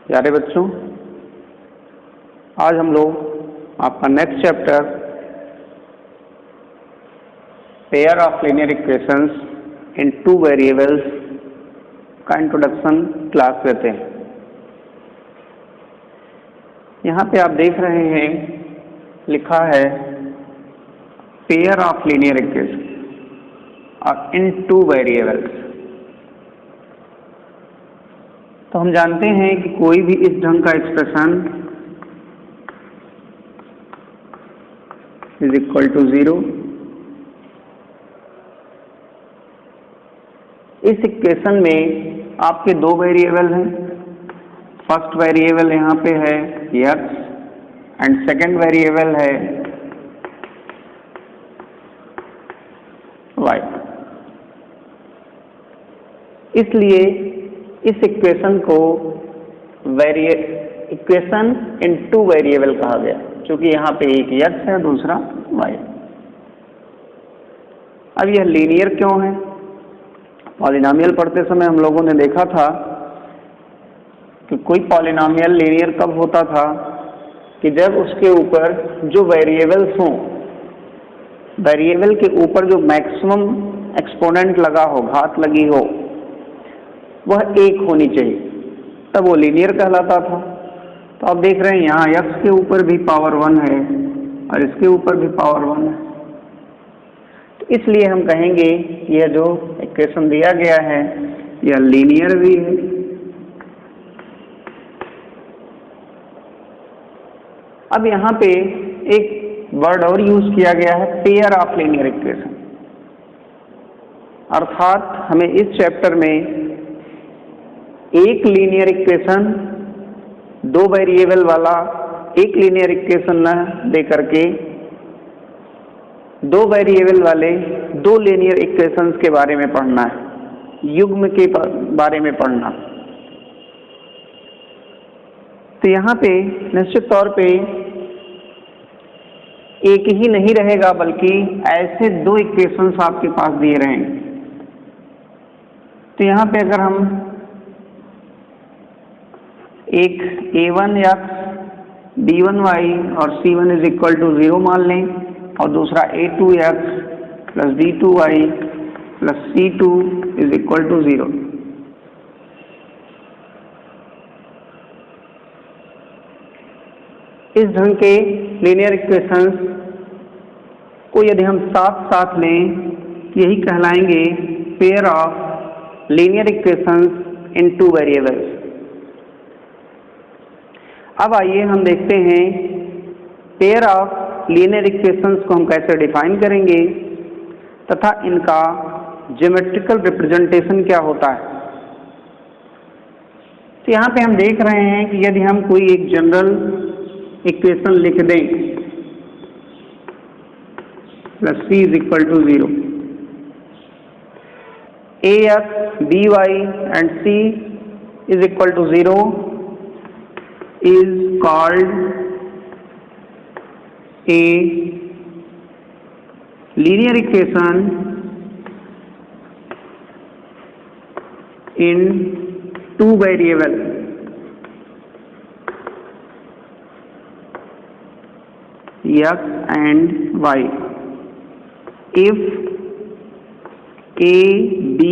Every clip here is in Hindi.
प्यारे बच्चों, आज हम लोग आपका next chapter pair of linear equations in two variables का इंट्रोडक्शन क्लास लेते हैं। यहाँ पे आप देख रहे हैं लिखा है pair of linear equation in two variables. तो हम जानते हैं कि कोई भी इस ढंग का एक्सप्रेशन इज इक्वल टू 0। इस इक्वेशन में आपके दो वेरिएबल हैं। फर्स्ट वेरिएबल यहाँ पे है x एंड सेकंड वेरिएबल है y। इसलिए इस इक्वेशन को इक्वेशन इन टू वेरिएबल कहा गया, क्योंकि यहाँ पे एक x है दूसरा y। अब यह लीनियर क्यों है? पॉलिनॉमियल पढ़ते समय हम लोगों ने देखा था कि कोई पॉलिनॉमियल लीनियर कब होता था कि जब उसके ऊपर जो वेरिएबल्स हों, वेरिएबल के ऊपर जो मैक्सिमम एक्सपोनेंट लगा हो, घात लगी हो, वह एक होनी चाहिए, तब वो लीनियर कहलाता था। तो आप देख रहे हैं यहाँ x के ऊपर भी पावर 1 है और इसके ऊपर भी पावर 1 है, तो इसलिए हम कहेंगे यह जो इक्वेशन दिया गया है यह लीनियर भी है। अब यहाँ पे एक वर्ड और यूज किया गया है, पेयर ऑफ लीनियर इक्वेशन। अर्थात हमें इस चैप्टर में एक लीनियर इक्वेशन, दो वेरिएबल वाला एक लीनियर इक्वेशन न दे करके दो वेरिएबल वाले दो लीनियर इक्वेशंस के बारे में पढ़ना है, युग्म के बारे में पढ़ना। तो यहाँ पे निश्चित तौर पे एक ही नहीं रहेगा, बल्कि ऐसे दो इक्वेशंस आपके पास दिए रहेंगे। तो यहाँ पे अगर हम एक a1x b1y और c1 इज इक्वल टू 0 मान लें और दूसरा a2x plus b2y plus c2 is equal to 0। इस ढंग के लीनियर इक्वेशंस को यदि हम साथ साथ लें, यही कहलाएंगे pair of linear equations in two variables. अब आइए हम देखते हैं पेयर ऑफ लीनियर इक्वेशंस को हम कैसे डिफाइन करेंगे तथा इनका ज्योमेट्रिकल रिप्रेजेंटेशन क्या होता है। तो यहाँ पे हम देख रहे हैं कि यदि हम कोई एक जनरल इक्वेशन लिख दें plus c is equal to 0, ax by and c is equal to 0 is called a linear equation in two variables x and y if a, b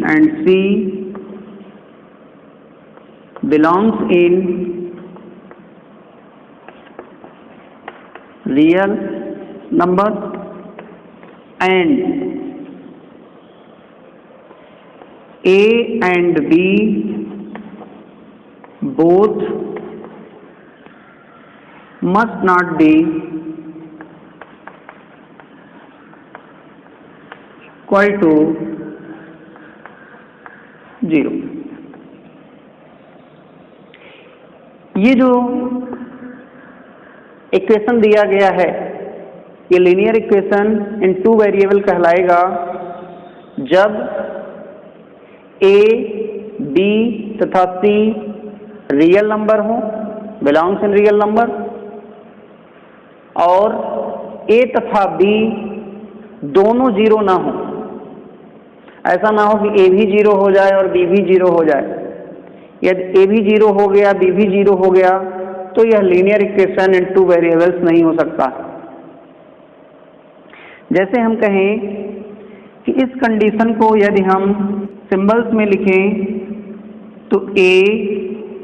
and c belongs in real number and a and b both must not be equal to 0। ये जो इक्वेशन दिया गया है ये linear equation in two variable कहलाएगा जब a, b तथा c रियल नंबर हो, बिलोंग्स इन रियल नंबर, और a तथा b दोनों जीरो ना हो। ऐसा ना हो कि a भी जीरो हो जाए और b भी जीरो हो जाए, यदि ए भी 0 हो गया, बी भी 0 हो गया, तो यह linear equation in two variables नहीं हो सकता। जैसे हम कहें कि इस कंडीशन को यदि हम सिंबल्स में लिखें तो ए,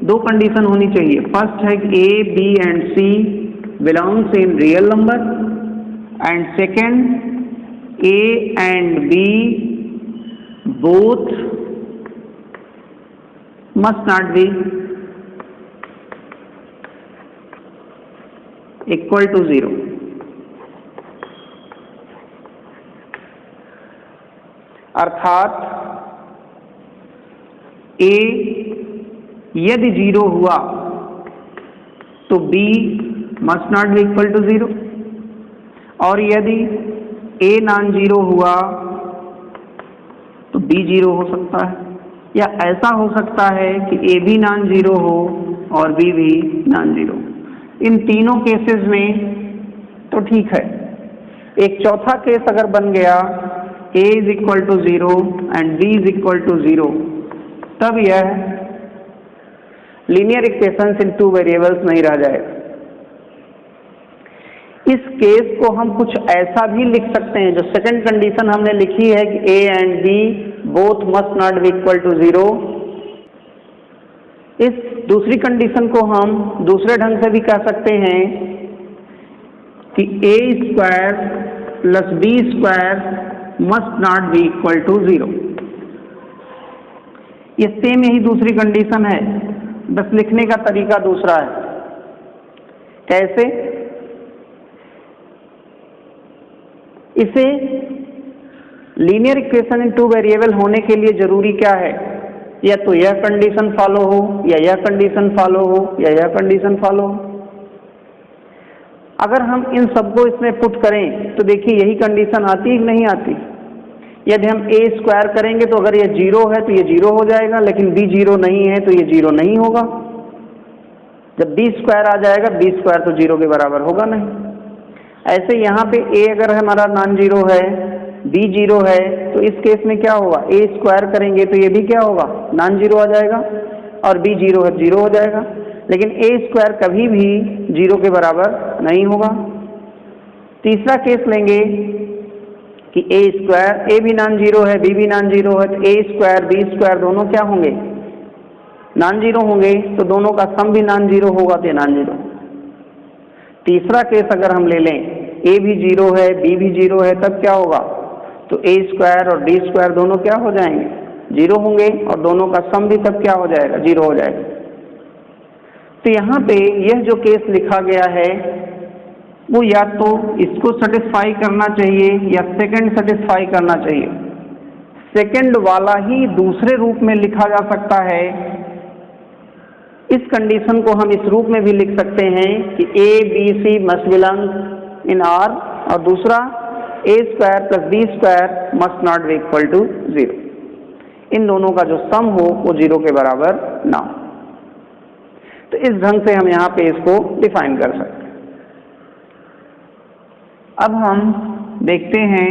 दो कंडीशन होनी चाहिए। फर्स्ट है कि A, B and C belongs in real number, and second A and B both must not be equal to 0। अर्थात ए यदि 0 हुआ तो B must not be equal to 0, और यदि ए नॉन 0 हुआ तो बी 0 हो सकता है, या ऐसा हो सकता है कि ए भी नॉन 0 हो और बी भी नॉन 0। इन तीनों केसेस में तो ठीक है। एक चौथा केस अगर बन गया a is equal to 0 and b is equal to 0, तब यह linear equations in two variables नहीं रह जाएगा। इस केस को हम कुछ ऐसा भी लिख सकते हैं, जो सेकंड कंडीशन हमने लिखी है कि a and b both must not be equal to 0। इस दूसरी कंडीशन को हम दूसरे ढंग से भी कह सकते हैं कि a square plus b square must not be equal to 0। ये सेम यही दूसरी कंडीशन है, बस लिखने का तरीका दूसरा है। कैसे? इसे linear equation in two variable होने के लिए जरूरी क्या है? या तो यह कंडीशन फॉलो हो, या यह कंडीशन फॉलो हो, या यह कंडीशन फॉलो हो। अगर हम इन सबको इसमें पुट करें तो देखिए यही कंडीशन आती है कि नहीं आती। यदि हम a स्क्वायर करेंगे तो अगर ये 0 है तो ये 0 हो जाएगा, लेकिन b 0 नहीं है तो ये 0 नहीं होगा। जब b स्क्वायर आ जाएगा, b स्क्वायर तो 0 के बराबर होगा नहीं। ऐसे यहाँ पे a अगर हमारा नॉन 0 है, b 0 है, तो इस केस में क्या होगा? a स्क्वायर करेंगे तो ये भी क्या होगा? नॉन 0 आ जाएगा, और b 0 है 0 हो जाएगा। लेकिन a स्क्वायर कभी भी 0 के बराबर नहीं होगा। तीसरा केस लेंगे कि a स्क्वायर, a भी नॉन 0 है, b भी नॉन 0 है, तो a स्क्वायर b स्क्वायर दोनों क्या होंगे? नॉन 0 होंगे, तो दोनों का सम भी नॉन 0 होगा, तो नॉन 0। तीसरा केस अगर हम ले लें, a भी 0 है, b भी 0 है, तब क्या होगा? तो a स्क्वायर और d स्क्वायर दोनों क्या हो जाएंगे? 0 होंगे, और दोनों का सम भी तब क्या हो जाएगा? 0 हो जाएगा। तो यहाँ पे यह जो केस लिखा गया है वो या तो इसको सेटिस्फाई करना चाहिए या सेकंड सेटिस्फाई करना चाहिए। सेकंड वाला ही दूसरे रूप में लिखा जा सकता है। इस कंडीशन को हम इस रूप में भी लिख सकते हैं कि a b c must belong in R, और दूसरा a square plus b square must not be equal to 0। इन दोनों का जो सम हो वो 0 के बराबर ना हो। तो इस ढंग से हम यहाँ पे इसको डिफाइन कर सकते हैं। अब हम देखते हैं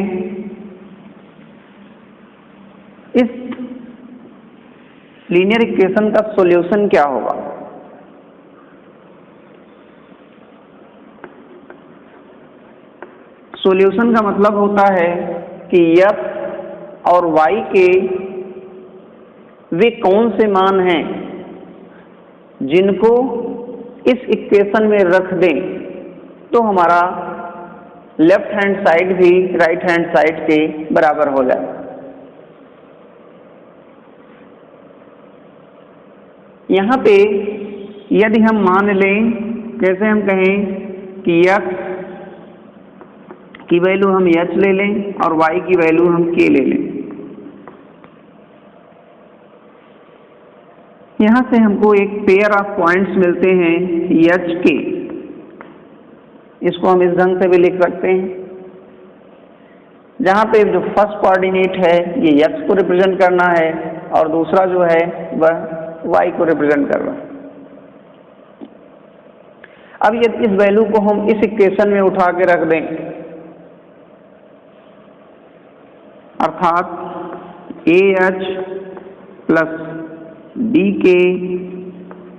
इस लीनियर इक्वेशन का सॉल्यूशन क्या होगा। सॉल्यूशन का मतलब होता है कि x और y के वे कौन से मान हैं जिनको इस इक्वेशन में रख दें तो हमारा लेफ्ट हैंड साइड भी राइट हैंड साइड के बराबर हो जाए। यहाँ पे यदि हम मान लें, कैसे हम कहें कि x की वैल्यू हम h ले लें और y की वैल्यू हम k ले लें। यहाँ से हमको एक पेयर ऑफ पॉइंट्स मिलते हैं h k। इसको हम इस ढंग से भी लिख सकते हैं, जहाँ पे जो फर्स्ट कोऑर्डिनेट है ये x को रिप्रेजेंट करना है और दूसरा जो है वह y को रिप्रेजेंट कर रहा है। अब यदि इस वैल्यू को हम इस इक्वेशन में उठा के रख दें, अर्थात ah प्लस बी के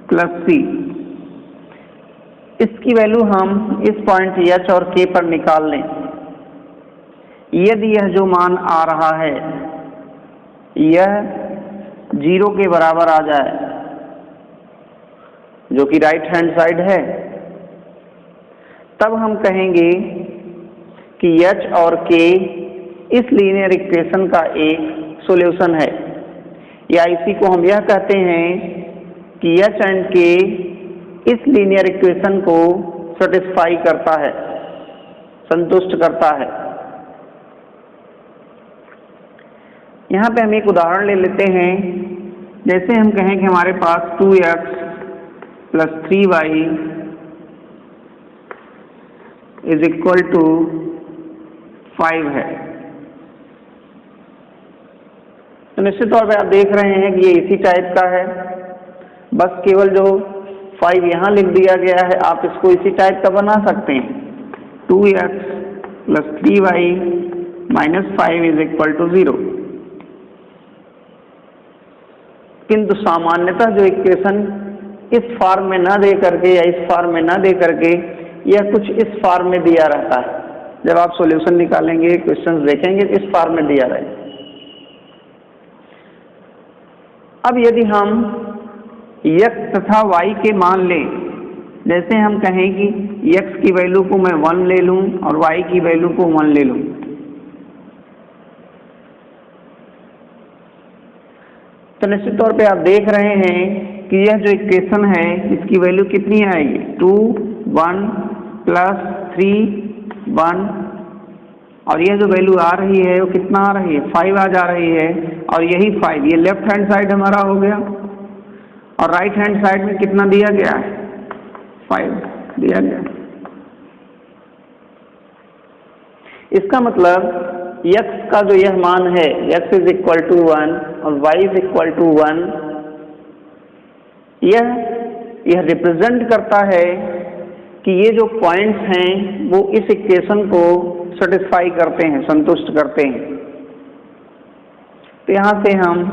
प्लस सी, इसकी वैल्यू हम इस पॉइंट एच और के पर निकाल लें। यदि यह जो मान आ रहा है यह 0 के बराबर आ जाए, जो कि राइट हैंड साइड है, तब हम कहेंगे कि एच और के इस लीनियर इक्वेशन का एक सॉल्यूशन है, या इसी को हम यह कहते हैं कि एच एंड के इस लीनियर इक्वेशन को सेटिस्फाई करता है, संतुष्ट करता है। यहाँ पे हम एक उदाहरण ले लेते हैं। जैसे हम कहें कि हमारे plus 2x plus 3y is equal to 5 है, तो निश्चित तौर पे आप देख रहे हैं कि ये इसी टाइप का है। बस केवल जो 5 यहाँ लिख दिया गया है, आप इसको इसी टाइप का बना सकते हैं। 2x plus 3y minus 5 is equal to 0। किंतु सामान्यतः जो इक्वेशन इस फॉर्म में ना दे करके या इस फॉर्म में ना दे करके यह कुछ इस फॉर्म में दिया रहता है। जब आप सॉल्यूशन निकालेंगे, क्वेश्चंस देखेंगे, इस फॉर्म में दिया रहेगा। अब यदि हम x तथा y के मान लें, जैसे हम कहें कि x की वैल्यू को मैं 1 ले लूं और y की वैल्यू को 1 ले लूं, तो निश्चित तौर पे आप देख रहे हैं कि यह जो इक्वेशन है इसकी वैल्यू कितनी आएगी, 2 1 प्लस 3 1, और यह जो वैल्यू आ रही है वो कितना आ रही है, 5 आ जा रही है। और यही 5 ये लेफ्ट हैंड साइड हमारा हो गया, और राइट हैंड साइड में कितना दिया गया है, 5 दिया गया। इसका मतलब x का जो यह मान है, x इज इक्वल टू 1 और y इज इक्वल टू 1, यह रिप्रेजेंट करता है कि ये जो पॉइंट्स हैं वो इस इक्वेशन को सेटिस्फाई करते हैं, संतुष्ट करते हैं। तो यहाँ से हम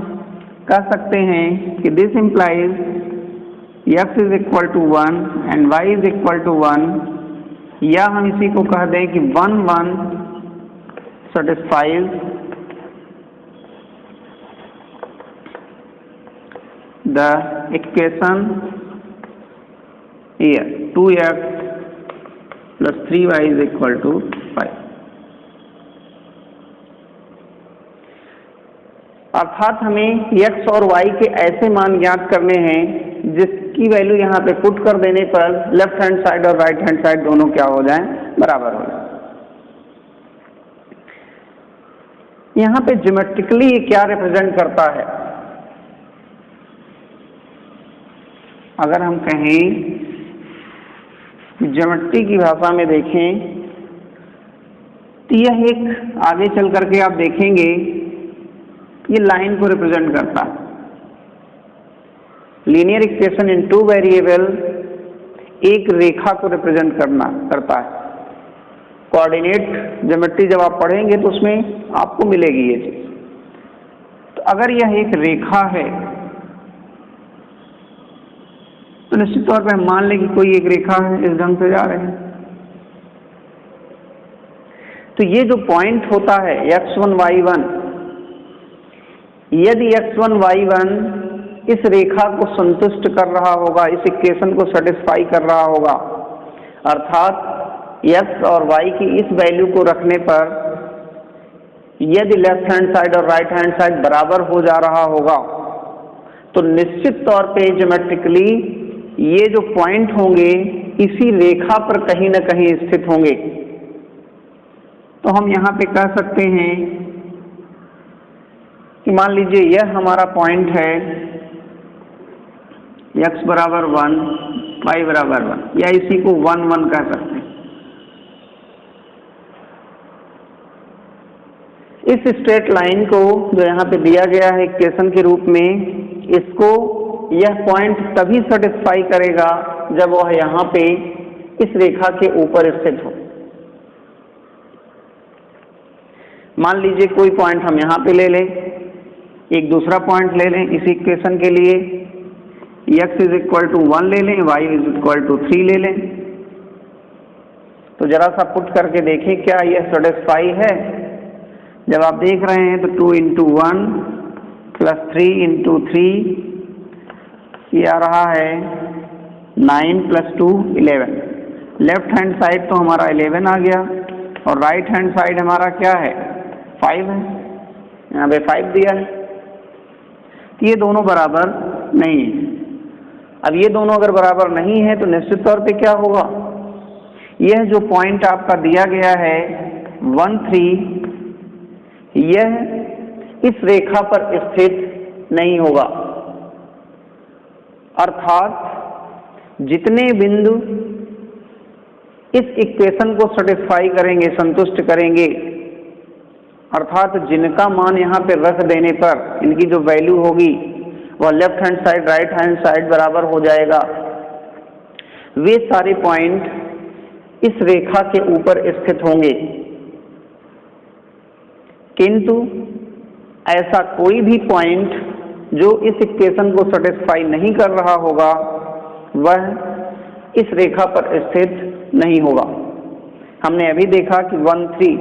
कह सकते हैं कि this implies x is equal to 1 and y is equal to 1, या हम इसी को कह दें कि 1 1 satisfies the equation here, 2x plus 3y is equal to 5। अर्थात हमें x और y के ऐसे मान ज्ञात करने हैं जिसकी वैल्यू यहाँ पे पुट कर देने पर लेफ्ट हैंड साइड और राइट हैंड साइड दोनों क्या हो जाएं, बराबर हो जाए। यहाँ पे ज्योमेट्रिकली ये क्या रिप्रेजेंट करता है, अगर हम कहें ज्योमेट्री की भाषा में देखें तो यह एक, आगे चल करके आप देखेंगे ये लाइन को रिप्रेजेंट करता है। लीनियर इक्वेशन इन 2 वेरिएबल एक रेखा को रिप्रेजेंट करता है। कोऑर्डिनेट ज्योमेट्री जब आप पढ़ेंगे तो उसमें आपको मिलेगी ये चीज। तो अगर यह एक रेखा है तो निश्चित तौर पर हम मान लें कि कोई एक रेखा है, इस ढंग से जा रहे हैं। तो ये जो पॉइंट होता है x1 y1, यदि x1 y1 इस रेखा को संतुष्ट कर रहा होगा, इस इक्वेशन को सेटिस्फाई कर रहा होगा, अर्थात x और y की इस वैल्यू को रखने पर यदि लेफ्ट हैंड साइड और राइट हैंड साइड बराबर हो जा रहा होगा, तो निश्चित तौर पे ज्योमेट्रिकली ये जो पॉइंट होंगे इसी रेखा पर कहीं न कहीं स्थित होंगे। तो हम यहाँ पे कह सकते हैं कि मान लीजिए यह हमारा पॉइंट है, x बराबर 1 y बराबर 1, या इसी को 1 1 कह सकते हैं। इस स्ट्रेट लाइन को जो यहाँ पे दिया गया है इक्वेशन के रूप में, इसको यह पॉइंट तभी सेटिस्फाई करेगा जब वह यहाँ पे इस रेखा के ऊपर स्थित हो। मान लीजिए कोई पॉइंट हम यहाँ पे ले लें, एक दूसरा पॉइंट ले लें इस इक्वेशन के लिए, x इज इक्वल टू 1 ले लें, y इज इक्वल टू 3 ले लें। तो जरा सा पुट करके देखें क्या यह सेटिस्फाई है। जब आप देख रहे हैं तो 2 इंटू 1 प्लस 3 इंटू 3 ये आ रहा है 9 प्लस 2 11। लेफ्ट हैंड साइड तो हमारा 11 आ गया और राइट हैंड साइड हमारा क्या है 5 है, यहाँ पे 5 दिया है। तो ये दोनों बराबर नहीं है। अब ये दोनों अगर बराबर नहीं है तो निश्चित तौर पे क्या होगा, यह जो पॉइंट आपका दिया गया है 1 3, यह इस रेखा पर स्थित नहीं होगा। अर्थात जितने बिंदु इस इक्वेशन को सेटिस्फाई करेंगे, संतुष्ट करेंगे, अर्थात जिनका मान यहाँ पे रख देने पर इनकी जो वैल्यू होगी वह left hand side right hand side बराबर हो जाएगा, वे सारे पॉइंट इस रेखा के ऊपर स्थित होंगे। किंतु ऐसा कोई भी पॉइंट जो इस इक्वेशन को सेटिस्फाई नहीं कर रहा होगा वह इस रेखा पर स्थित नहीं होगा। हमने अभी देखा कि 1 3,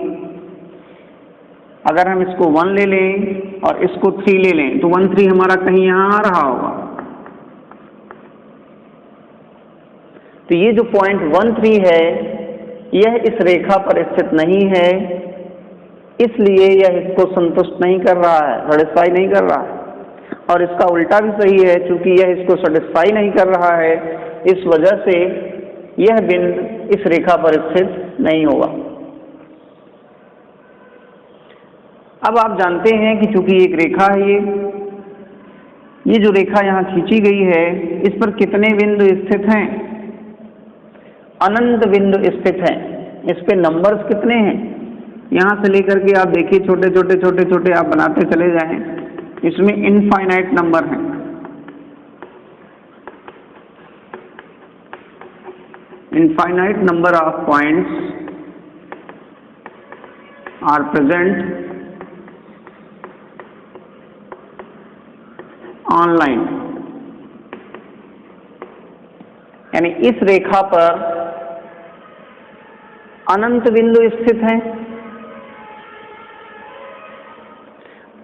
अगर हम इसको 1 ले लें और इसको 3 ले लें तो 1 3 हमारा कहीं यहाँ आ रहा होगा। तो ये जो पॉइंट 1 3 है यह इस रेखा पर स्थित नहीं है, इसलिए यह इसको संतुष्ट नहीं कर रहा है, सेटिस्फाई नहीं कर रहा है। और इसका उल्टा भी सही है, क्योंकि यह इसको सेटिस्फाई नहीं कर रहा है, इस वजह से यह बिंदु इस रेखा पर स्थित नहीं होगा। अब आप जानते हैं कि चूंकि एक रेखा है, ये जो रेखा यहाँ खींची गई है इस पर कितने बिंदु स्थित हैं, अनंत बिंदु स्थित हैं। इस पे नंबर्स कितने हैं, यहाँ से लेकर के आप देखिए छोटे छोटे छोटे छोटे आप बनाते चले जाएं, इसमें इनफाइनाइट नंबर हैं। Infinite number of points are present online, यानी इस रेखा पर अनंत बिंदु स्थित हैं।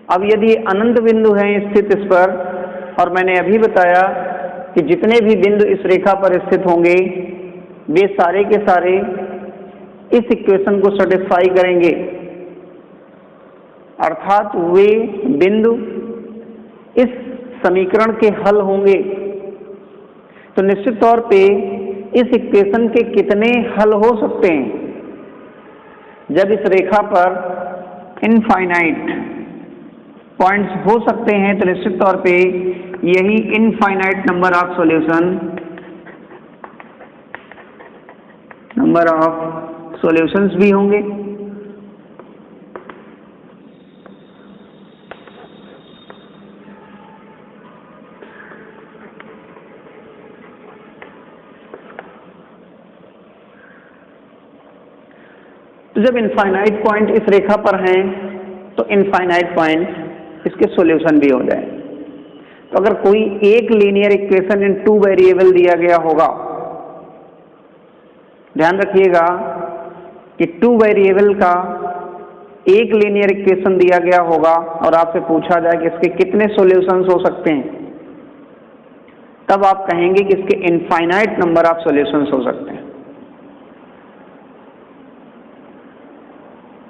अब यदि अनंत बिंदु हैं स्थित इस पर, और मैंने अभी बताया कि जितने भी बिंदु इस रेखा पर स्थित होंगे वे सारे के सारे इस इक्वेशन को सेटिस्फाई करेंगे, अर्थात वे बिंदु इस समीकरण के हल होंगे। तो निश्चित तौर पे इस इक्वेशन के कितने हल हो सकते हैं, जब इस रेखा पर इनफाइनाइट पॉइंट्स हो सकते हैं तो निश्चित तौर पे यही infinite number of solution, number of solutions भी होंगे। तो जब इनफाइनाइट पॉइंट इस रेखा पर हैं तो इनफाइनाइट पॉइंट इसके सॉल्यूशन भी हो जाए। तो अगर कोई एक लीनियर इक्वेशन इन 2 वेरिएबल दिया गया होगा, ध्यान रखिएगा कि 2 वेरिएबल का एक लीनियर इक्वेशन दिया गया होगा और आपसे पूछा जाए कि इसके कितने सॉल्यूशंस हो सकते हैं, तब आप कहेंगे कि इसके इनफाइनाइट नंबर ऑफ सॉल्यूशंस हो सकते हैं।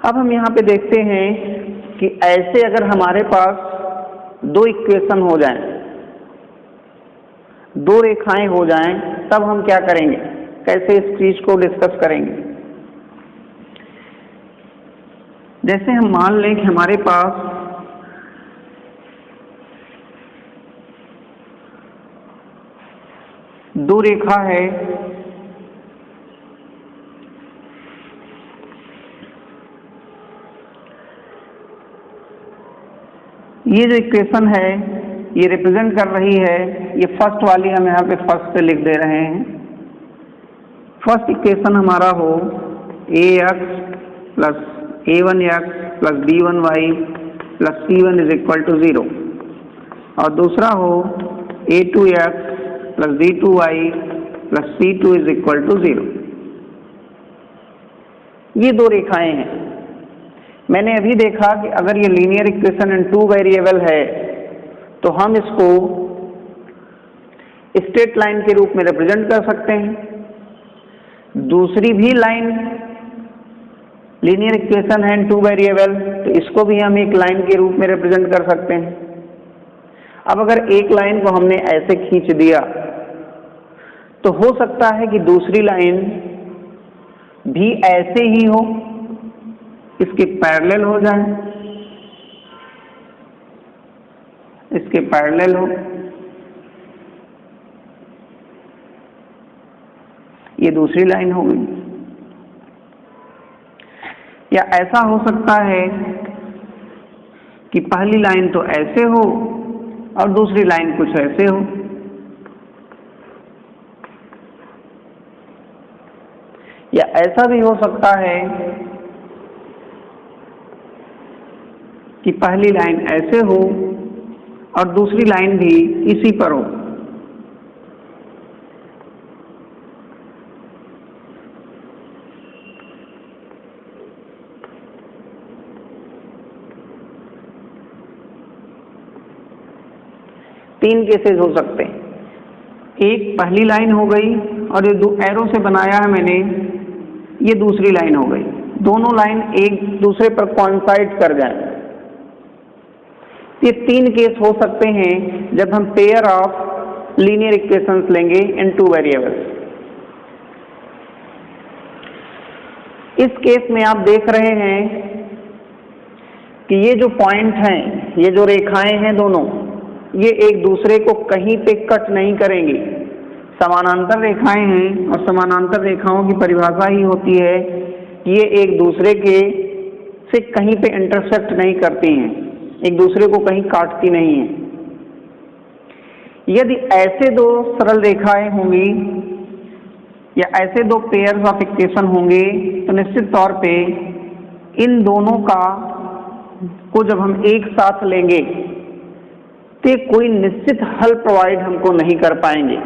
अब हम यहाँ पे देखते हैं कि ऐसे अगर हमारे पास 2 इक्वेशन हो जाएं, 2 रेखाएं हो जाएं, तब हम क्या करेंगे, कैसे इस चीज को डिस्कस करेंगे। जैसे हम मान लें कि हमारे पास दो रेखा है, ये जो इक्वेशन है ये रिप्रेजेंट कर रही है, ये फर्स्ट वाली हम यहाँ पे फर्स्ट पे लिख दे रहे हैं। फर्स्ट इक्वेशन हमारा हो ax plus a1x plus b1y plus c1 is equal to 0। और दूसरा हो a2x plus b2y plus c2 is equal to 0। ये दो रेखाएं हैं। मैंने अभी देखा कि अगर ये लीनियर इक्वेशन इन 2 वेरिएबल है तो हम इसको स्ट्रेट लाइन के रूप में रिप्रेजेंट कर सकते हैं। दूसरी भी लाइन लीनियर इक्वेशन है इन 2 वेरिएबल, तो इसको भी हम एक लाइन के रूप में रिप्रेजेंट कर सकते हैं। अब अगर एक लाइन को हमने ऐसे खींच दिया तो हो सकता है कि दूसरी लाइन भी ऐसे ही हो, इसके पैरेलल हो जाए, इसके पैरेलल हो। ये दूसरी लाइन हो गई। या ऐसा हो सकता है कि पहली लाइन तो ऐसे हो और दूसरी लाइन कुछ ऐसे हो। या ऐसा भी हो सकता है कि पहली लाइन ऐसे हो और दूसरी लाइन भी इसी पर हो। तीन केसेस हो सकते हैं। एक पहली लाइन हो गई और ये दो एरो से बनाया है मैंने, ये दूसरी लाइन हो गई। दोनों लाइन एक दूसरे पर कोइंसाइड कर जाए। ये तीन केस हो सकते हैं जब हम पेयर ऑफ लीनियर इक्वेशंस लेंगे इन 2 वेरिएबल्स। इस केस में आप देख रहे हैं कि ये जो पॉइंट हैं, ये जो रेखाएं हैं दोनों, ये एक दूसरे को कहीं पे कट नहीं करेंगी। समानांतर रेखाएं हैं और समानांतर रेखाओं की परिभाषा ही होती है कि ये एक दूसरे के से कहीं पे इंटरसेक्ट नहीं करती हैं, एक दूसरे को कहीं काटती नहीं है। यदि ऐसे दो सरल रेखाएं होंगी या ऐसे दो पेयर्स ऑफ इक्वेशन होंगे तो निश्चित तौर पे इन दोनों को जब हम एक साथ लेंगे तो कोई निश्चित हल प्रोवाइड हमको नहीं कर पाएंगे।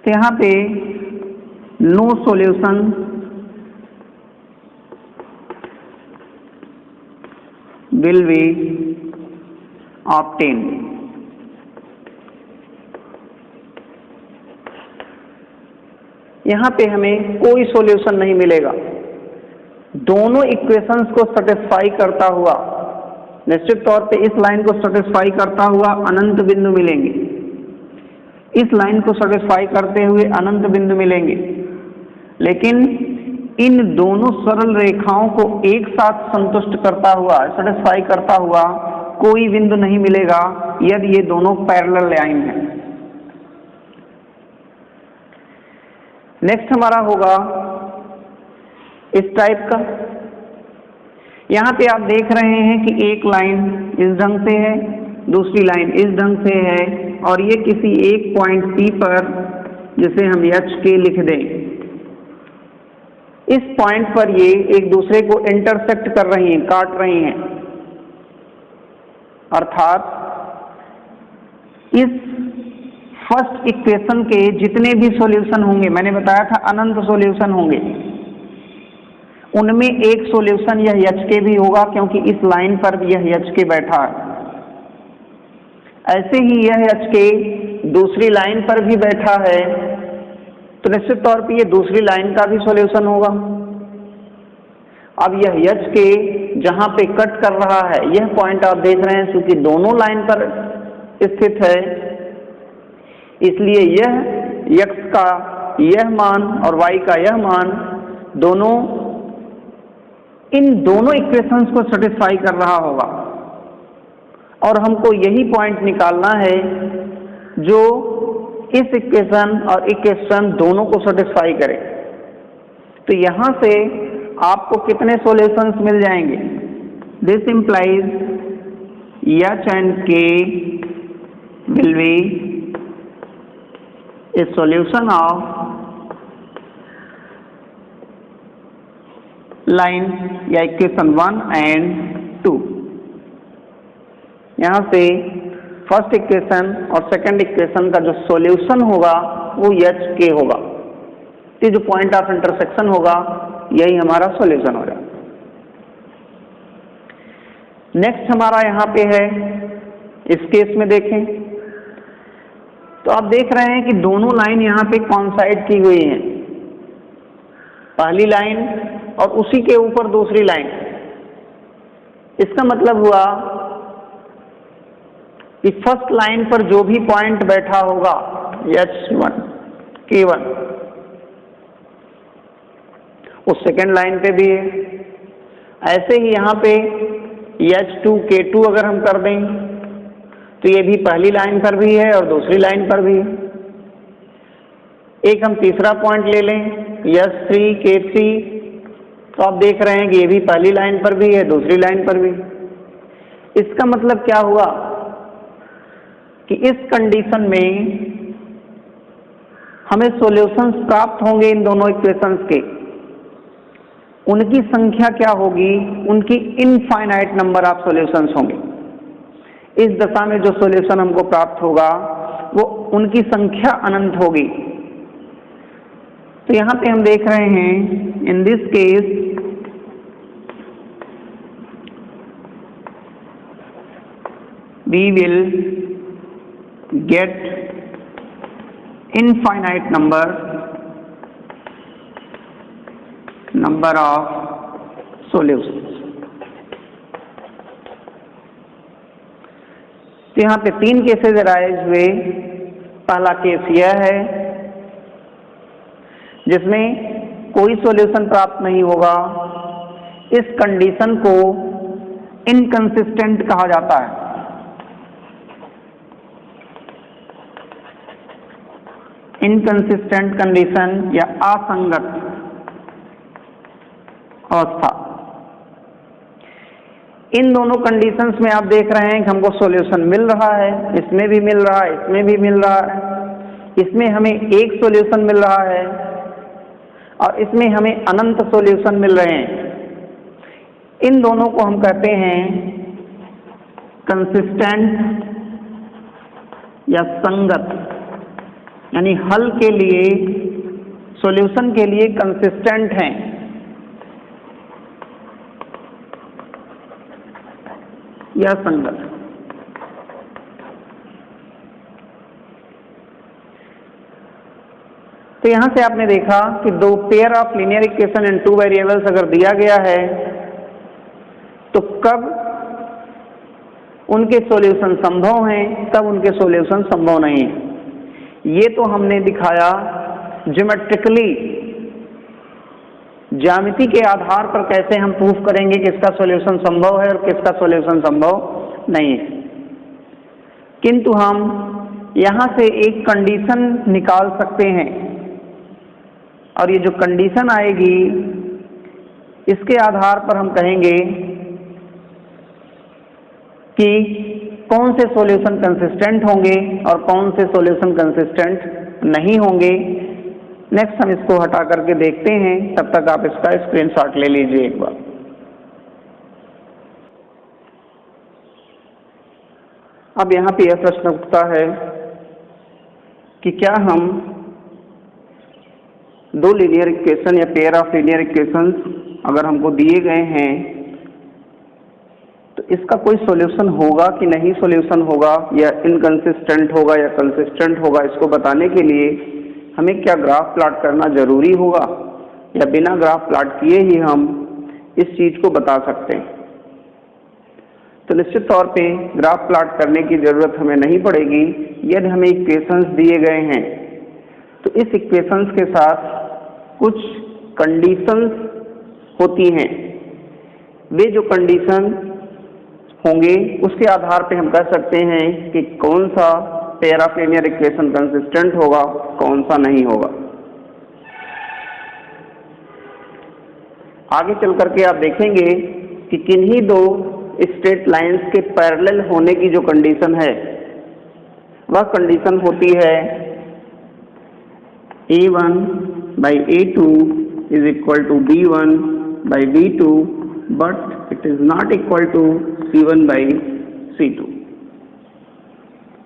तो यहाँ पे no solution will be obtain. यहाँ पे हमें कोई सॉल्यूशन नहीं मिलेगा। दोनों इक्वेशंस को सेटिस्फाई करता हुआ, निश्चित तौर पे इस लाइन को सेटिस्फाई करता हुआ अनंत बिंदु मिलेंगे, इस लाइन को सेटिस्फाई करते हुए अनंत बिंदु मिलेंगे, लेकिन इन दोनों सरल रेखाओं को एक साथ संतुष्ट करता हुआ, सेटिस्फाई करता हुआ कोई बिंदु नहीं मिलेगा यदि ये दोनों पैरेलल लाइन हैं। नेक्स्ट हमारा होगा इस टाइप का। यहाँ पे आप देख रहे हैं कि एक लाइन इस ढंग से है, दूसरी लाइन इस ढंग से है, और ये किसी एक पॉइंट P पर, जिसे हम H के लिख दें, इस पॉइंट पर ये एक दूसरे को इंटरसेक्ट कर रही हैं, काट रही हैं। अर्थात इस फर्स्ट इक्वेशन के जितने भी सॉल्यूशन होंगे, मैंने बताया था अनंत सॉल्यूशन होंगे, उनमें एक सॉल्यूशन यह H के भी होगा क्योंकि इस लाइन पर भी यह H के बैठा है। ऐसे ही यह H के दूसरी लाइन पर भी बैठा है, तो निश्चित तौर पे ये दूसरी लाइन का भी सॉल्यूशन होगा। अब यह H के जहां पे कट कर रहा है, यह पॉइंट आप देख रहे हैं क्योंकि दोनों लाइन पर स्थित है, इसलिए यह X का यह मान और Y का यह मान दोनों इन दोनों इक्वेशंस को सेटिस्फाई कर रहा होगा। और हमको यही पॉइंट निकालना है जो इस इक्वेशन और इक्वेशन दोनों को सेटिस्फाई करे। तो यहां से आपको कितने सॉल्यूशंस मिल जाएंगे? This implies H and K will be a solution of line या इक्वेशन 1 and 2। यहाँ से फर्स्ट इक्वेशन और सेकंड इक्वेशन का जो सॉल्यूशन होगा वो HK होगा। तो जो पॉइंट ऑफ इंटरसेक्शन होगा यही हमारा सॉल्यूशन हो जाएगा। नेक्स्ट हमारा यहाँ पे है, इस केस में देखें तो आप देख रहे हैं कि दोनों लाइन यहाँ पे कॉन्साइड की हुई हैं, पहली लाइन और उसी के ऊपर दूसरी लाइन। इसका मतलब हुआ कि फर्स्ट लाइन पर जो भी पॉइंट बैठा होगा H1 K1 वो सेकेंड लाइन पे भी है। ऐसे ही यहाँ पे H2 K2 अगर हम कर दें तो ये भी पहली लाइन पर भी है और दूसरी लाइन पर भी है। एक हम तीसरा पॉइंट ले लें H3 K3, तो आप देख रहे हैं कि ये भी पहली लाइन पर भी है, दूसरी लाइन पर भी। इसका मतलब क्या हुआ कि इस कंडीशन में हमें सॉल्यूशंस प्राप्त होंगे इन दोनों इक्वेशंस के। उनकी संख्या क्या होगी? उनकी इनफाइनाइट नंबर ऑफ सॉल्यूशंस होंगे। इस दशा में जो सॉल्यूशन हमको प्राप्त होगा वो उनकी संख्या अनंत होगी। तो यहां पे हम देख रहे हैं in this case we will get infinite number of solutions। तो यहाँ पे तीन केसेस अराइज हुए। पहला केस यह है जिसमें कोई सॉल्यूशन प्राप्त नहीं होगा। इस कंडीशन को इनकंसिस्टेंट कहा जाता है। इनकंसिस्टेंट कंडीशन या असंगत अवस्था। इन दोनों कंडीशंस में आप देख रहे हैं कि हमको सॉल्यूशन मिल रहा है, इसमें भी मिल रहा है, इसमें भी मिल रहा है। इसमें हमें एक सॉल्यूशन मिल रहा है और इसमें हमें अनंत सॉल्यूशन मिल रहे हैं। इन दोनों को हम कहते हैं कंसिस्टेंट या संगत, यानी हल के लिए, सॉल्यूशन के लिए कंसिस्टेंट हैं या संगत। तो यहां से आपने देखा कि दो pair of linear equation in two variables अगर दिया गया है तो कब उनके सॉल्यूशन संभव हैं, कब उनके सॉल्यूशन संभव नहीं है। ये तो हमने दिखाया ज्योमेट्रिकली, ज्यामिति के आधार पर कैसे हम प्रूफ करेंगे किसका सॉल्यूशन संभव है और किसका सॉल्यूशन संभव नहीं है। किंतु हम यहाँ से एक कंडीशन निकाल सकते हैं और ये जो कंडीशन आएगी इसके आधार पर हम कहेंगे कि कौन से सॉल्यूशन कंसिस्टेंट होंगे और कौन से सॉल्यूशन कंसिस्टेंट नहीं होंगे। नेक्स्ट हम इसको हटा करके देखते हैं, तब तक आप इसका स्क्रीनशॉट ले लीजिए एक बार। अब यहाँ पे यह प्रश्न उठता है कि क्या हम दो लीनियर इक्वेशन या पेयर ऑफ लीनियर इक्वेशंस अगर हमको दिए गए हैं तो इसका कोई सॉल्यूशन होगा कि नहीं सॉल्यूशन होगा, या इनकंसिस्टेंट होगा या कंसिस्टेंट होगा। इसको बताने के लिए हमें क्या ग्राफ प्लॉट करना जरूरी होगा या बिना ग्राफ प्लॉट किए ही हम इस चीज को बता सकते हैं। तो निश्चित तौर पे ग्राफ प्लॉट करने की जरूरत हमें नहीं पड़ेगी यदि हमें इक्वेशंस दिए गए हैं। तो इस इक्वेशंस के साथ कुछ कंडीशंस होती हैं। वे जो कंडीशन होंगे उसके आधार पे हम कह सकते हैं कि कौन सा pair of linear equation consistent होगा, कौन सा नहीं होगा। आगे चल करके आप देखेंगे कि किन्हीं दो स्ट्रेट लाइंस के पैरेलल होने की जो कंडीशन है वह कंडीशन होती है A1 by A2 is equal to B1 by B2 but it is not equal to C1 by C2।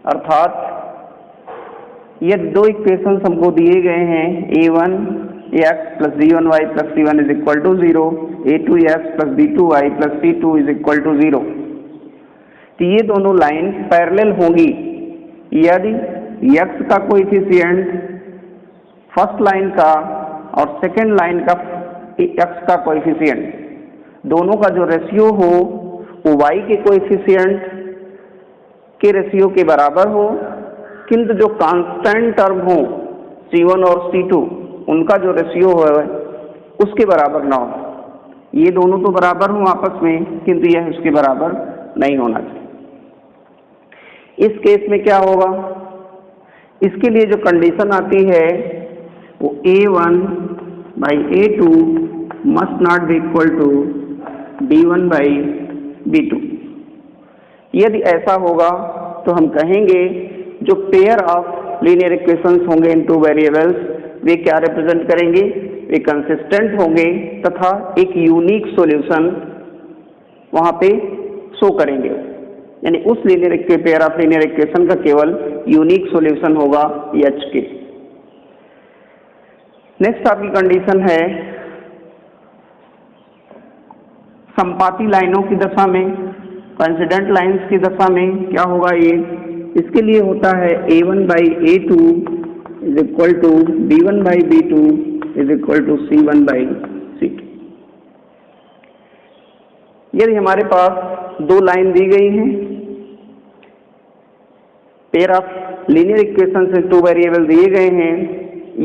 अर्थात ये दो इक्वेशंस हमको दिए गए हैं, a1 x plus b1 y plus c1 is equal to 0, a2 x plus b2 y plus c2 is equal to 0। तो ये दोनों लाइन पैरेलल होंगी यदि x का कोएफिशिएंट फर्स्ट लाइन का और सेकेंड लाइन का x का कोएफिशिएंट दोनों का जो रेशियो हो वो y के कोएफिशिएंट के रेशियो के बराबर हो, किंतु जो कांस्टेंट टर्म हो c1 और c2 उनका जो रेशियो हो उसके बराबर ना हो। ये दोनों तो बराबर हो आपस में, किंतु यह उसके बराबर नहीं होना चाहिए। इस केस में क्या होगा, इसके लिए जो कंडीशन आती है वो a1 by a2 must not be equal to b1 by b2। यदि ऐसा होगा तो हम कहेंगे जो पेयर ऑफ लीनियर इक्वेशंस होंगे इन टू वेरिएबल्स वे क्या रिप्रेजेंट करेंगे, वे कंसिस्टेंट होंगे तथा एक यूनिक सॉल्यूशन वहां पे शो करेंगे। यानी उस पेयर ऑफ लीनियर इक्वेशन का केवल यूनिक सॉल्यूशन होगा H के। नेक्स्ट आपकी कंडीशन है संपाती लाइनों की दशा में, कोइंसिडेंट लाइंस की दशा में क्या होगा ये, इसके लिए होता है a1 by a2 is equal to b1 by b2 is equal to c1 by c2। यदि हमारे पास दो लाइन दी गई हैं, पेयर ऑफ लीनियर इक्वेशन से टू वेरिएबल दिए गए हैं,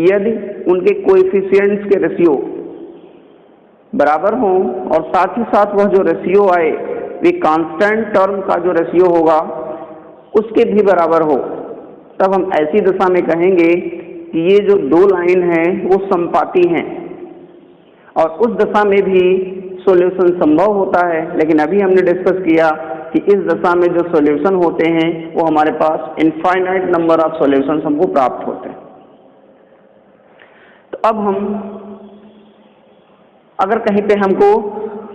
यदि उनके कोएफिशिएंट्स के रेशियो बराबर हों और साथ ही साथ वह जो रेशियो आए वे कांस्टेंट टर्म का जो रेशियो होगा उसके भी बराबर हो, तब हम ऐसी दशा में कहेंगे कि ये जो दो लाइन हैं वो संपाती हैं और उस दशा में भी सॉल्यूशन संभव होता है। लेकिन अभी हमने डिस्कस किया कि इस दशा में जो सॉल्यूशन होते हैं वो हमारे पास इनफाइनाइट नंबर ऑफ सॉल्यूशंस हमको प्राप्त होते हैं। तो अब हम अगर कहीं पे हमको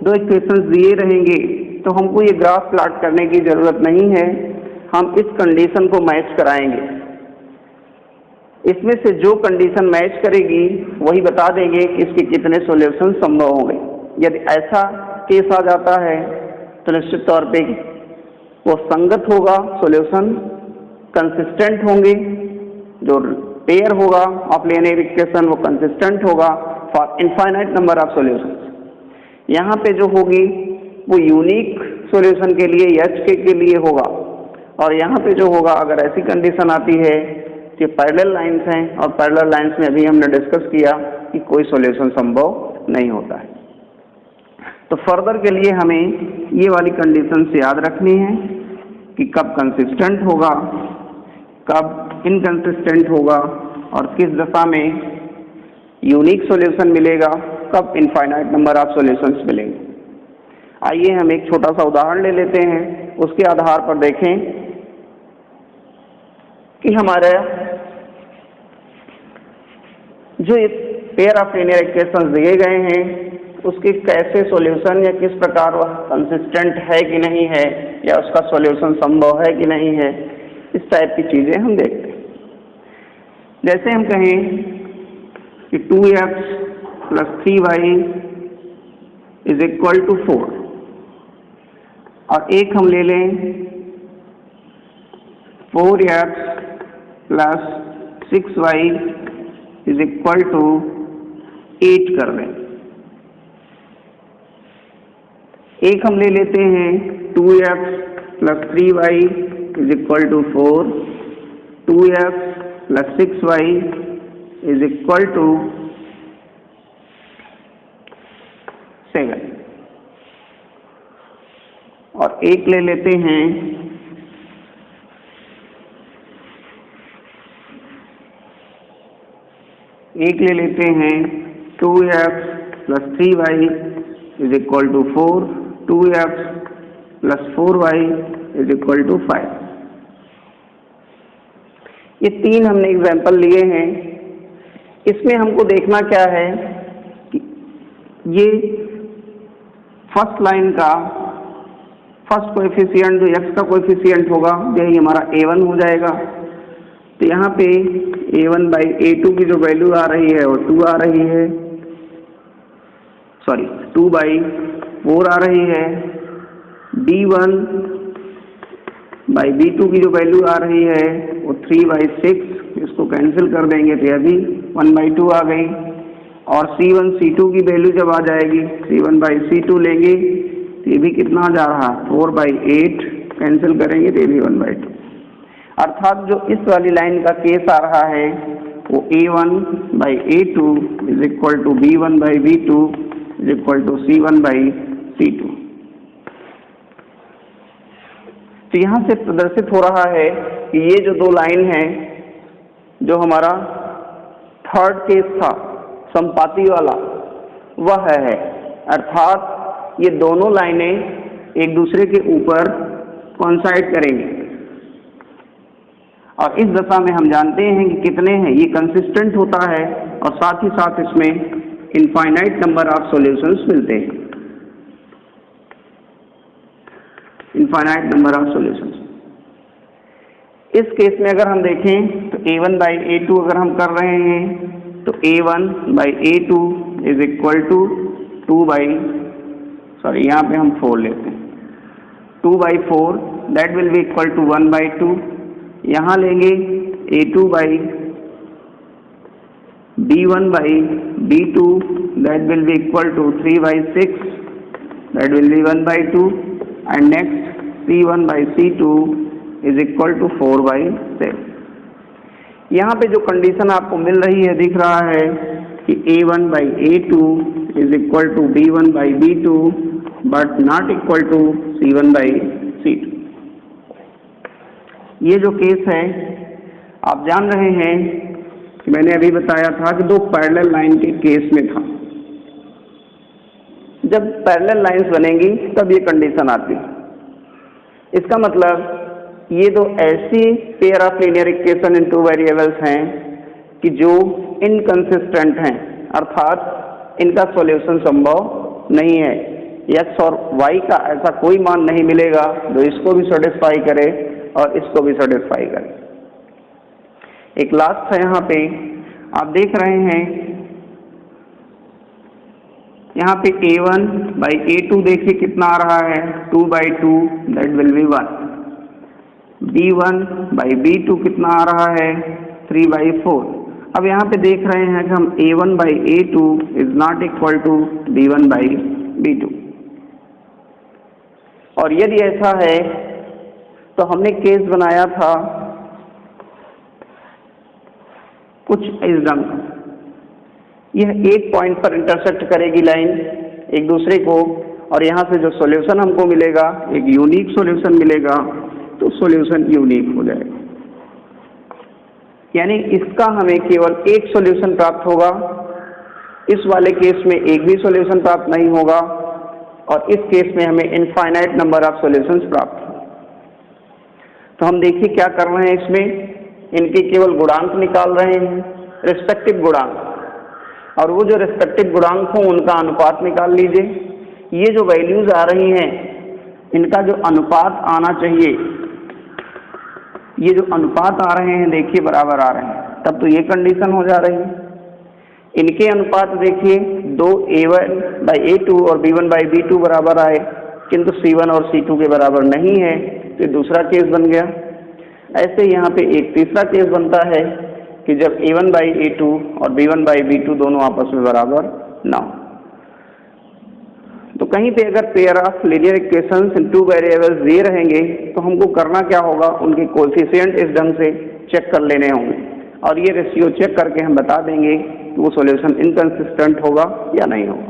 दो इक्वेशंस दिए रहेंगे तो हमको ये ग्राफ प्लॉट करने की जरूरत नहीं है, हम इस कंडीशन को मैच कराएंगे। इसमें से जो कंडीशन मैच करेगी वही बता देंगे कि इसके कितने सॉल्यूशन संभव होंगे। यदि ऐसा केस आ जाता है तो निश्चित तौर पे वो संगत होगा, सॉल्यूशन कंसिस्टेंट होंगे, जो पेयर होगा ऑफ लीनियर इक्वेशन वो कंसिस्टेंट होगा for infinite number of solutions. यहाँ पे जो होगी वो यूनिक सॉल्यूशन के लिए H के लिए होगा, और यहाँ पे जो होगा अगर ऐसी कंडीशन आती है कि पैरेलल लाइंस हैं और पैरेलल लाइंस में अभी हमने डिस्कस किया कि कोई सॉल्यूशन संभव नहीं होता है। तो फर्दर के लिए हमें ये वाली कंडीशन से याद रखनी है कि कब कंसिस्टेंट होगा, कब इनकंसिस्टेंट होगा और किस दशा में यूनिक सॉल्यूशन मिलेगा, कब इनफाइनाइट नंबर ऑफ सॉल्यूशंस मिलेंगे। आइए हम एक छोटा सा उदाहरण ले लेते हैं, उसके आधार पर देखें कि हमारे जो पेयर ऑफ लीनियर इक्वेशंस दिए गए हैं उसके कैसे सॉल्यूशन या किस प्रकार वह कंसिस्टेंट है कि नहीं है या उसका सॉल्यूशन संभव है कि नहीं है, इस टाइप की चीजें हम देखते हैं। जैसे हम कहें कि 2x plus 3y is equal to 4 और एक हम ले लें 4x plus 6y is equal to 8 कर दें। एक हम ले लेते हैं 2x plus 3y is equal to 4, 2x plus 6y is equal to 7 और एक ले लेते हैं एक ले लेते हैं 2x plus 3y is equal to 4, 2x plus 4y is equal to 5। ये तीन हमने एग्जाम्पल लिए हैं। इसमें हमको देखना क्या है कि ये फर्स्ट लाइन का फर्स्ट कोएफिशिएंट जो x का कोएफिशिएंट होगा यही हमारा a1 हो जाएगा। तो यहाँ पे a1 बाई a2 की जो वैल्यू आ रही है वो 2 आ रही है, सॉरी 2 बाई 4 आ रही है। b1 बाई b2 की जो वैल्यू आ रही है वो 3 बाई 6, इसको कैंसिल कर देंगे तो यह भी 1 बाई 2 आ गई। और c1 c2 की वैल्यू जब आ जाएगी, c1 बाई c2 लेंगे तो ये भी कितना जा रहा, 4 बाई 8, कैंसिल करेंगे तो ये भी 1 बाई 2। अर्थात जो इस वाली लाइन का केस आ रहा है वो a1 by a2 is equal to b1 by b2 is equal to c1 by c2। तो यहाँ से प्रदर्शित हो रहा है कि ये जो दो लाइन हैं, जो हमारा थर्ड केस था समपाती वाला, वह है। अर्थात ये दोनों लाइनें एक दूसरे के ऊपर कोइंसाइड करेंगी और इस दशा में हम जानते हैं कि कितने हैं, ये कंसिस्टेंट होता है और साथ ही साथ इसमें इनफाइनाइट नंबर ऑफ सॉल्यूशंस मिलते हैं, इनफाइनाइट नंबर ऑफ सॉल्यूशंस। इस केस में अगर हम देखें तो a1 बाई a2 अगर हम कर रहे हैं तो a1 by a2 is equal to 2 by, sorry यहाँ पे हम 4 लेते हैं, 2 by 4 that will be equal to 1 by 2। यहाँ लेंगे a2 by b1 by b2 that will be equal to 3 by 6 that will be 1 by 2 and next c1 by c2 is equal to 4 by 7। यहाँ पे जो कंडीशन आपको मिल रही है, दिख रहा है कि a1 by a2 is equal to b1 by b2 but not equal to c1 by c2। ये जो केस है आप जान रहे हैं कि मैंने अभी बताया था कि दो पैरेलल लाइन के केस में था। जब पैरेलल लाइंस बनेंगी तब ये कंडीशन आती है। इसका मतलब ये दो ऐसी pair of linear equation in two variables हैं कि जो इनकंसिस्टेंट हैं, अर्थात इनका सॉल्यूशन संभव नहीं है। x और y का ऐसा कोई मान नहीं मिलेगा जो इसको भी सेटिस्फाई करे और इसको भी सेटिस्फाई करे। एक लास्ट है, यहाँ पे आप देख रहे हैं, यहाँ पे a1 बाई a2 देखिए कितना आ रहा है, 2 by 2 that will be 1। b1 by b2 कितना आ रहा है, 3 बाई 4। अब यहाँ पे देख रहे हैं कि हम a1 by a2 is not equal to b1 by b2। और यदि ऐसा है तो हमने केस बनाया था कुछ इस ढंग का, यह एक पॉइंट पर इंटरसेक्ट करेगी लाइन एक दूसरे को और यहाँ से जो सॉल्यूशन हमको मिलेगा एक यूनिक सॉल्यूशन मिलेगा, तो सॉल्यूशन यूनिक हो जाएगा। यानी इसका हमें केवल एक सॉल्यूशन प्राप्त होगा, इस वाले केस में एक भी सॉल्यूशन प्राप्त नहीं होगा और इस केस में हमें इनफाइनाइट नंबर ऑफ सॉल्यूशंस प्राप्त होंगे। तो हम देखिए क्या कर रहे हैं, इसमें इनके केवल गुणांक निकाल रहे हैं, रिस्पेक्टिव गुणांक, और वो जो रिस्पेक्टिव गुणांक हो उनका अनुपात निकाल लीजिए। ये जो वैल्यूज आ रही हैं इनका जो अनुपात आना चाहिए, ये जो अनुपात आ रहे हैं देखिए बराबर आ रहे हैं, तब तो ये कंडीशन हो जा रही है। इनके अनुपात देखिए, दो a1 बाई a2 और b1 बाई b2 बराबर आए, किंतु c1 और c2 के बराबर नहीं है, तो दूसरा केस बन गया। ऐसे यहाँ पे एक तीसरा केस बनता है कि जब a1 बाई a2 और b1 बाई b2 दोनों आपस में बराबर ना हो। तो कहीं पे अगर pair of linear equations in two variables दिए रहेंगे तो हमको करना क्या होगा, उनके कोएफिशिएंट इस ढंग से चेक कर लेने होंगे और ये रेशियो चेक करके हम बता देंगे कि वो सॉल्यूशन इनकंसिस्टेंट होगा या नहीं होगा।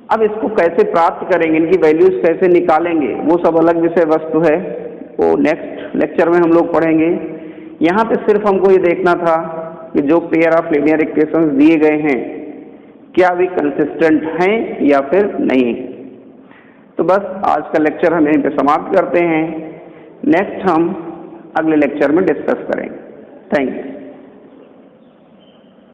अब इसको कैसे प्राप्त करेंगे, इनकी वैल्यूज कैसे निकालेंगे, वो सब अलग विषय वस्तु है, वो नेक्स्ट लेक्चर में हम लोग पढ़ेंगे। यहाँ पे सिर्फ हमको ये देखना था कि जो पेयर ऑफ लीनियर इक्वेशंस दिए गए हैं क्या वे कंसिस्टेंट हैं या फिर नहीं। तो बस आज का लेक्चर हम यहीं पे समाप्त करते हैं। नेक्स्ट हम अगले लेक्चर में डिस्कस करेंगे। Thank you.